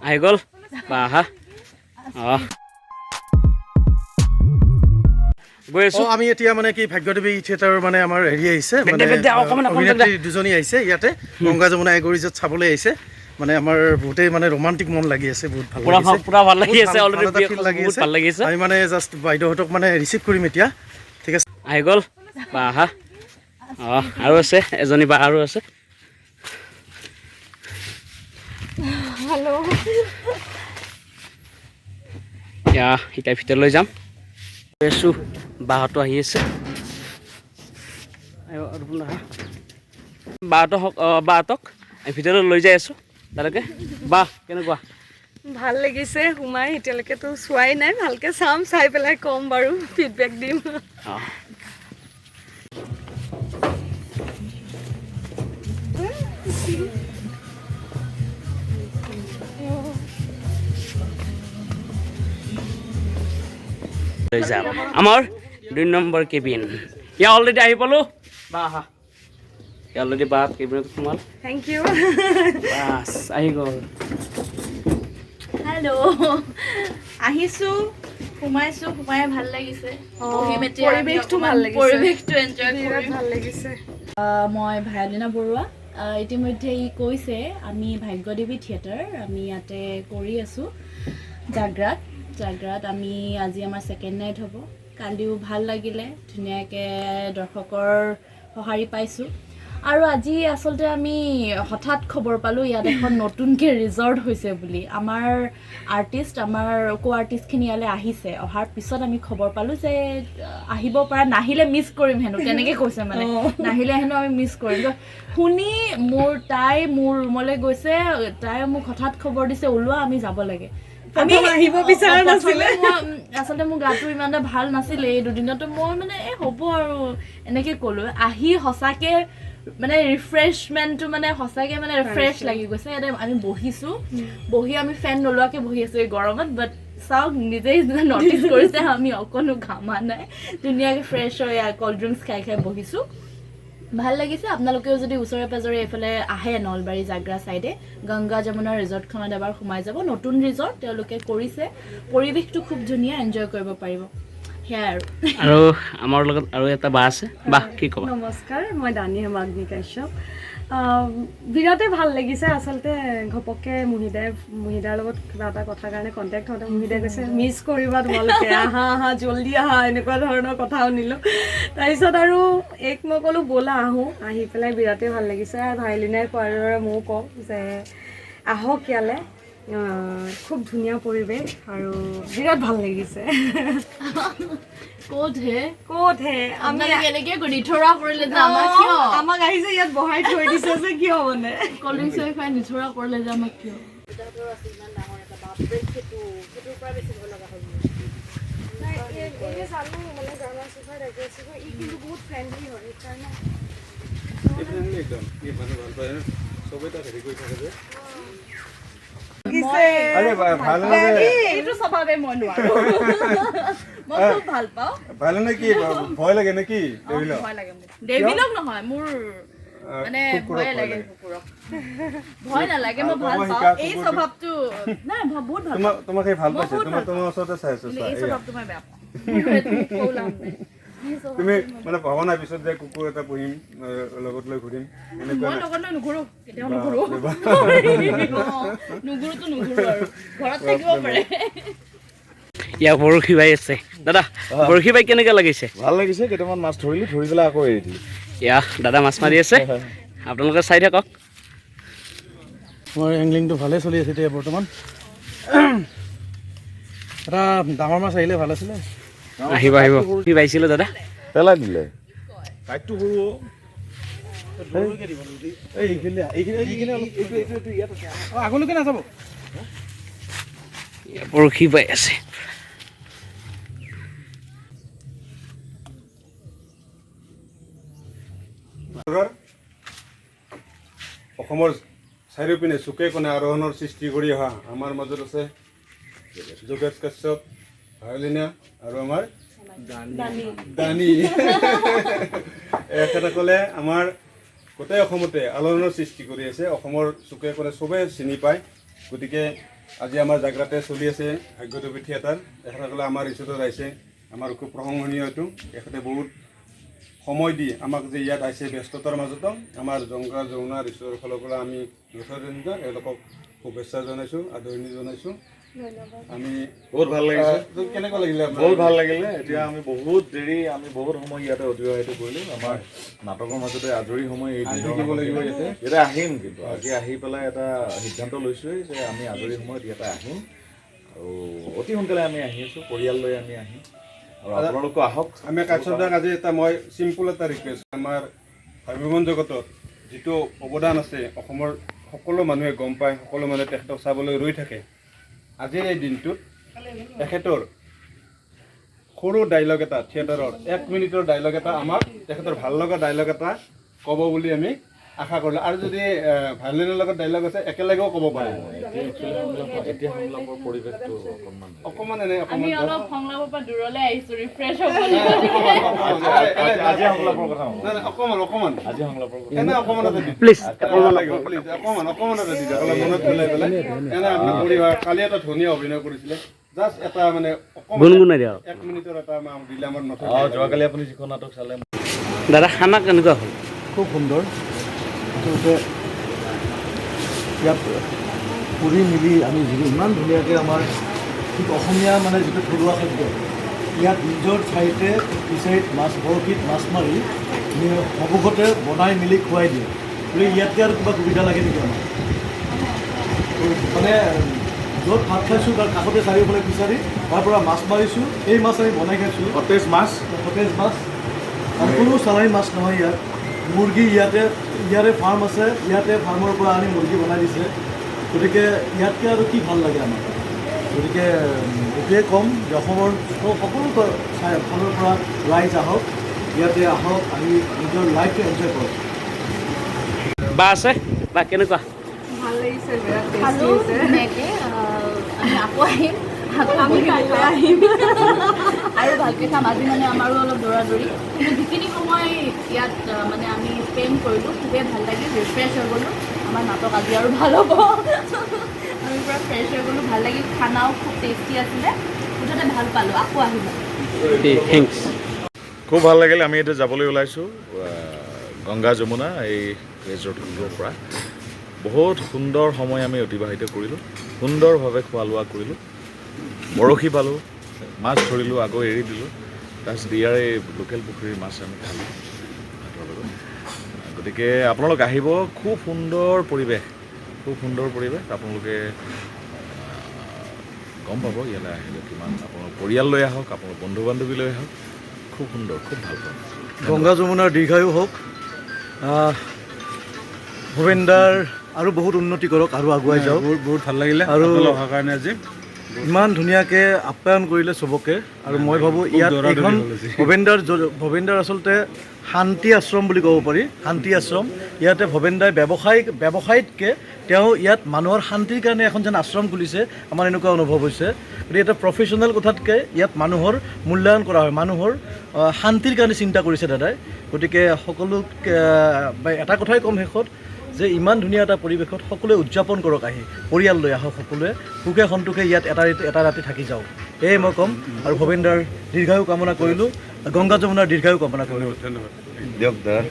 আহি গ'ল বা আহা গৈ আছো আমি এতিয়া মানে কি ভাগ্যদেৱী থিয়েটাৰৰ মানে আমাৰ হেৰি আহিছে মানে অভিনেত্ৰী দুজনী আহিছে ইয়াতে গংগা যমুনা এগৰিজত চাবলৈ আহিছে মানে আমাৰ বহুতেই মানে ৰোমান্টিক মন লাগি আছে বহুত ভাল লাগিছে পুৰা ভাল লাগি আছে অলৰেডি বহুত ভাল লাগি আছে আমি মানে জাষ্ট বাইদেউহঁতক মানে ৰিচিভ কৰিম এতিয়া ঠিক আছে আহি গ'ল বা আহা আৰু আছে এজনী বা আৰু আছে হেল্ল' এতিয়া শিকাই ভিতৰলৈ যাম গৈ আছো বাহঁতো আহি আছে বাহঁতক ভিতৰলৈ লৈ যাই আছো তালৈকে বাহ কেনেকুৱা ভাল লাগিছে সোমাই এতিয়ালৈকেতো চোৱাই নাই ভালকে চাম চাই পেলাই ক'ম বাৰু ফিডবেক দিম লৈ যাম আমাৰ 2 নম্বৰ কেবিন ইয়া অলৰেডি আহি পালো বা আহা ইয়া অলৰেডি বা কেবিনত সোমাল থেংক ইউ বাছ আহি গ'ল হেল্ল' আহিছোঁ সোমাইছোঁ সোমাই ভাল লাগিছে পৰিৱেশটো ভাল লাগিছে পৰিৱেশটো এনজয় বিৰাট কৰিম ভাল লাগিছে মই ভায়লিনা বৰুৱা ইতিমধ্যে ই কৈছে আমি ভাগ্যদেৱী থিয়েটাৰ আমি ইয়াতে কৰি আছোঁ জাগ্ৰাত আমি আজি আমাৰ ছেকেণ্ড নাইট হ'ব কালিও ভাল লাগিলে ধুনীয়াকৈ দৰ্শকৰ সঁহাৰি পাইছোঁ আৰু আজি আচলতে আমি হঠাৎ খবৰ পালোঁ ইয়াত এখন নতুনকৈ ৰিজৰ্ট হৈছে বুলি আমাৰ কো আৰ্টিষ্টখিনি ইয়ালৈ আহিছে অহাৰ পিছত আমি খবৰ পালোঁ যে আহিব পৰা নাহিলে মিছ কৰিম হেনো তেনেকৈ কৈছে মানে নাহিলে হেনো আমি মিছ কৰিম শুনি তাই মোৰ ৰুমলৈ গৈছে তাই মোক হঠাৎ খবৰ দিছে ওলোৱা আমি যাব লাগে আমি আহিব বিচৰা নাছিলে আচলতে মোৰ গাটো ইমান এটা ভাল নাছিলে এই দুদিনতো মই মানে হ'ব আৰু এনেকৈ ক'লোঁ আহি সঁচাকৈ মানে ৰিফ্ৰেছমেণ্টটো মানে সঁচাকৈ মানে ফ্ৰেছ লাগি গৈছে ইয়াতে আমি বহিছোঁ বহি আমি ফেন নোলোৱাকৈ বহি আছোঁ এই গৰমত বাট চাওক নিজেই নটিচ কৰিছে আমি অকণো ঘামা নাই ধুনীয়াকৈ ফ্ৰেছ হৈ ক'ল্ড ড্ৰিংকছ খাই বহিছোঁ ভাল লাগিছে আপোনালোকেও যদি ওচৰে পাজৰে এইফালে আহে নলবাৰী জাগ্ৰা ছাইডে গংগা যমুনা ৰিজৰ্টখনত এবাৰ সোমাই যাব নতুন ৰিজৰ্ট তেওঁলোকে কৰিছে পৰিৱেশটো খুব ধুনীয়া এনজয় কৰিব পাৰিব সেয়াই আৰু আমাৰ লগত আৰু এটা বা আছে বাহ কি ক'বা নমস্কাৰ মই দানি হেমাগ্নি কাশ্যপ বিৰাটেই ভাল লাগিছে আচলতে ঘপককৈ মুহিদাৰ লগত কিবা এটা কথাৰ কাৰণে কণ্টেক্ট হওঁতে মুহিদাই কৈছে মিছ কৰিবা তোমালোকে আহা জল্দি আহা এনেকুৱা ধৰণৰ কথা শুনিলোঁ তাৰপিছত আৰু মই ক'লোঁ ব'লা আহোঁ আহি পেলাই বিৰাটেই ভাল লাগিছে ভাইলিনাই কোৱাৰ দৰে ময়ো কওঁ যে আহক ইয়ালৈ খুব ধুনীয়া পৰিৱেশ আৰু বিৰাট ভাল লাগিছে ক'তহে আমি এনেকৈ নিথৰা কৰিলে যে আমাক কিয় আমাক আহিছে ইয়াত বহাই থৈ দিছে যে কিয় মানে ক'ল্ড ড্ৰিংকছ খুৱাই নিথৰা কৰিলে যে আমাক কিয় ভয় লাগে নেকি ডেভিলক নহয় মোৰ মানে ভয় লাগে কুকুৰক ভয় নালাগে মই ভাল পাওঁ এই স্বভাৱটো নাই বহুত ভাল তোমাক ভাল পাইছে তোমাৰ ওচৰতে চাই আছো এই স্বভাৱটো মই বেয়া পাওঁ তুমি মানে ভবা নাই পিছত যে কুকুৰ এটা পুহিম লগত লৈ ঘূৰিম মই লগত লৈ নুঘূৰো কেতিয়াও নুঘূৰো নুঘূৰো আৰু ঘৰত থাকিব পাৰে ইয়াৰ বৰশী বাই আছে দাদা বৰশী বাই কেনেকৈ লাগিছে ভাল লাগিছে কেইটামান মাছ ধৰি পেলাই আকৌ এৰি দিলোঁ ইয়া দাদা মাছ মাৰি আছে আপোনালোকে চাই থাকক মোৰ এংলিংটো ভালেই চলি আছে এতিয়া বৰ্তমান এটা ডাঙৰ মাছ আহিলে ভাল আছিলে আহিব কি পাইছিলোঁ দাদা পেলাই দিলে কাইটটো সৰু আগলৈকে নাযাব বৰশী বাই আছে অসমৰ চাৰিওপিনে চুকে কোণে আৰোহণৰ সৃষ্টি কৰি অহা আমাৰ মাজত আছে যোগেশ কাশ্যপ ভায়লিনা আৰু আমাৰ দানি এখেতসকলে আমাৰ গোটেই অসমতে আলোড়নৰ সৃষ্টি কৰি আছে অসমৰ চুকে কোণে চবেই চিনি পায় গতিকে আজি আমাৰ জাগ্ৰাতে চলি আছে ভাগ্যদেৱী থিয়েটাৰ। তেখেতসকলে আমাৰ ৰিচৰ্টত আহিছে, আমাৰ খুব প্ৰশংসনীয় এইটো। তেখেতে বহুত সময় দি আমাক যে ইয়াত আহিছে ব্যস্ততাৰ মাজতো আমাৰ গংগা যমুনা ৰিচৰ্টৰ ফালৰ পৰা আমি যথেষ্ট এওঁলোকক শুভেচ্ছা জনাইছোঁ, আদৰণি জনাইছোঁ। আমি বহুত ভাল লাগিছে। কেনেকুৱা লাগিলে? বহুত ভাল লাগিলে। এতিয়া আমি বহুত দেৰি আমি বহুত সময় ইয়াতে অতিবাহিত কৰিলোঁ। আমাৰ নাটকৰ মাজতে আজৰি সময় এই থাকিব লাগিব ইয়াতে। ইয়াতে আহিম, কিন্তু আজি আহি পেলাই এটা সিদ্ধান্ত লৈছোঁৱেই যে আমি আজৰি সময়ত ইয়াতে আহিম আৰু অতি সোনকালে আমি আহি আছোঁ, পৰিয়াল লৈ আমি আহিম আৰু আপোনালোকো আহক। আমি কাশ্যপদাক আজি এটা মই চিম্পুল এটা ৰিকুৱেষ্ট, আমাৰ ভাৱিমন জগতত যিটো অৱদান আছে অসমৰ সকলো মানুহে গম পায়, সকলো মানুহে তেখেতক চাবলৈ ৰৈ থাকে। আজিৰ এই দিনটোত তেখেতৰ সৰু ডাইলগ এটা থিয়েটাৰৰ 1 মিনিটৰ ডাইলগ এটা আমাক তেখেতৰ ভাল লগা ডাইলগ এটা ক'ব বুলি আমি আশা কৰিলোঁ। আৰু যদি ভাইলিনৰ লগত ডাইলগ আছে একেলগেও ক'ব পাৰে। এতিয়া সংলাপৰ পৰিৱেশটো অকণমান এনে আমি অকণমান অলপ সংলাপৰ পৰা দূৰলৈ আহিছোঁ, ৰিফ্ৰেছ হ'বলৈ। আজি সংলাপৰ কথা অকণমান আজি সংলাপৰ কথা এনে অকণমানতে দি প্লিজ অকণমানতে দি অলপ মনত পেলাই পেলাই এনে আপোনাৰ পৰিহাৰ কালি এটা ধুনীয়া অভিনয় কৰিছিলে, জাষ্ট এটা মানে গুণগুণাই দিয়া 1 মিনিটৰ এটা দিলে আমাৰ নতুন। যোৱাকালি আপুনি যিখন নাটক চালে দাদা খানা কেনেকুৱা হ'ল? খুব সুন্দৰ। আচলতে ইয়াত পুৰি মিলি আমি যিটো ইমান ধুনীয়াকৈ আমাৰ ঠিক অসমীয়া মানে যিটো থলুৱা খাদ্য, ইয়াত নিজৰ ঠাইতে ফিচাৰীত মাছ বৰশীত মাছ মাৰি সন্মুখতে বনাই মেলি খুৱাই দিয়ে। গতিকে ইয়াতকৈ আৰু কিবা সুবিধা লাগে নেকি আমাৰ? মানে য'ত ভাত খাইছোঁ তাৰ কাষতে চাৰিওফালে ফিচাৰী, তাৰ পৰা মাছ মাৰিছোঁ, এই মাছ আমি বনাই খাইছোঁ। সতেজ মাছ আৰু কোনো চালানী মাছ নহয় ইয়াত। মুৰ্গী ইয়াৰে ফাৰ্ম আছে, ইয়াতে ফাৰ্মৰ পৰা আনি মুৰ্গী বনাই দিছে। গতিকে ইয়াতকৈ আৰু কি ভাল লাগে আমাৰ? গতিকে এইটোৱে ক'ম যে অসমৰ সকলো ফালৰ পৰা ৰাইজ আহক, ইয়াতে আহক, আহি নিজৰ লাইফটো এনজয় কৰক। বা আছে বা কেনেকুৱা? ভাল লাগিছে, বিৰাট খালো টেষ্টি হৈছে। ধুনীয়াকৈ। আমি আকৌ আহিম, আমি কাইলৈ আহিম। আৰু ভালকৈ খাম। আজি মানে আমাৰো অলপ দৌৰা-দৌৰি, কিন্তু যিখিনি সময় ইয়াত মানে আমি স্পেণ্ড কৰিলোঁ খুবেই ভাল লাগিল, ৰিফ্ৰেছ হৈ গ'লোঁ। আমাৰ নাটক আজি আৰু ভাল হ'ব। আমি পূৰা ফ্ৰেছ হৈ গ'লোঁ, ভাল লাগিল। খানাও খুব টেষ্টি আছিলে, মুঠতে ভাল পালোঁ, আকৌ আহিব। থেংকছ। খুব ভাল লাগিল। আমি এতিয়া যাবলৈ ওলাইছোঁ গংগা যমুনা এই ৰিজৰ্টটোৰ পৰা। বহুত সুন্দৰ সময় আমি অতিবাহিত কৰিলোঁ, সুন্দৰভাৱে খোৱা লোৱা কৰিলোঁ, বৰশী পালোঁ, মাছ ধৰিলোঁ, আকৌ এৰি দিলোঁ। তাৰপিছত ইয়াৰে লোকেল পুখুৰীৰ মাছ আমি খালোঁ ভাতৰ লগত। গতিকে আপোনালোক আহিব, খুব সুন্দৰ পৰিৱেশ, আপোনালোকে গম পাব ইয়ালৈ আহিলে কিমান। আপোনালোক পৰিয়াল লৈ আহক, আপোনালোক বন্ধু বান্ধৱী লৈ আহক, খুব সুন্দৰ, খুব ভাল পাম। গংগা যমুনাৰ দীৰ্ঘায়ু হওক, ভূপেনদাৰ আৰু বহুত উন্নতি কৰক আৰু আগুৱাই যাওক। বহুত ভাল লাগিলে আৰু অহাৰ কাৰণে আজি ইমান ধুনীয়াকৈ আপ্যায়ন কৰিলে চবকে। আৰু মই ভাবোঁ ইয়াত এইখন ভৱেন্দাৰ আচলতে শান্তি আশ্ৰম বুলি ক'ব পাৰি, শান্তি আশ্ৰম। ইয়াতে ভৱেন্দাই ব্যৱসায়তকৈ তেওঁ ইয়াত মানুহৰ শান্তিৰ কাৰণে এখন যেন আশ্ৰম খুলিছে, আমাৰ এনেকুৱা অনুভৱ হৈছে। গতিকে এটা প্ৰফেশ্যনেল কথাতকৈ ইয়াত মানুহৰ মূল্যায়ন কৰা হয়, মানুহৰ শান্তিৰ কাৰণে চিন্তা কৰিছে দাদাই। গতিকে সকলোক এটা কথাই ক'ম শেষত, যে ইমান ধুনীয়া এটা পৰিৱেশত সকলোৱে উদযাপন কৰক, আহি পৰিয়াল লৈ আহক, সকলোৱে সুখে সন্তোষে ইয়াত এটা ৰাতি থাকি যাওক, এয়ে মই ক'ম। আৰু ভৱেন্দাৰ দীৰ্ঘায়ু কামনা কৰিলোঁ, গংগা যমুনাৰ দীৰ্ঘায়ু কামনা কৰিলোঁ। ধন্যবাদ। দিয়ক দাদা।